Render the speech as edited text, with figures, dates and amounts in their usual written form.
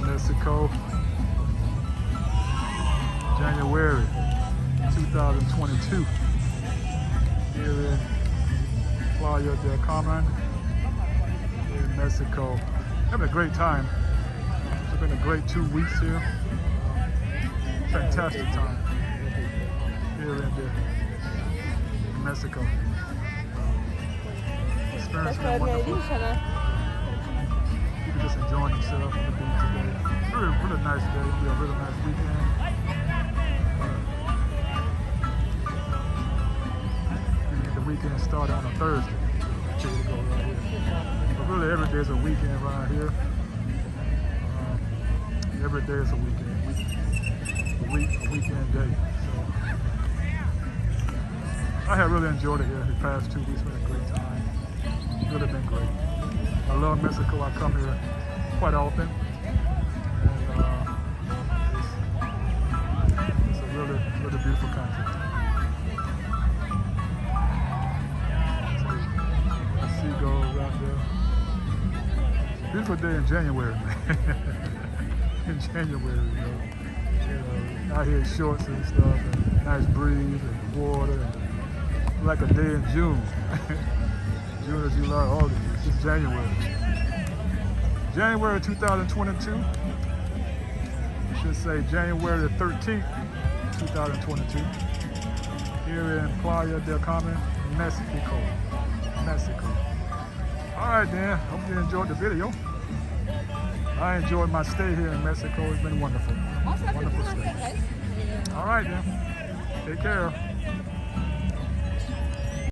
Mexico, January 2022, here in Playa del Carmen, here in Mexico. Having a great time. It's been a great 2 weeks here. Fantastic time here in Mexico. Experience been wonderful. People just enjoying themselves on the beach today. Really nice day. It'll be a really nice weekend. The weekend started on a Thursday. Here we go right here. But really every day is a weekend right here. Every day is a weekend. A weekend day. So I have really enjoyed it here. The past 2 weeks been a great time. Really been great. I love Mexico. I come here quite often. And it's a really beautiful country. So, the seagulls out there. Beautiful day in January, man. In January, out here in shorts and stuff, and nice breeze and water, and like a day in June. June or July, August. It's January. January 2022. I should say January 13th, 2022. Here in Playa del Carmen, Mexico. Alright then, hope you enjoyed the video. I enjoyed my stay here in Mexico. It's been wonderful. Wonderful stay. Alright then, take care.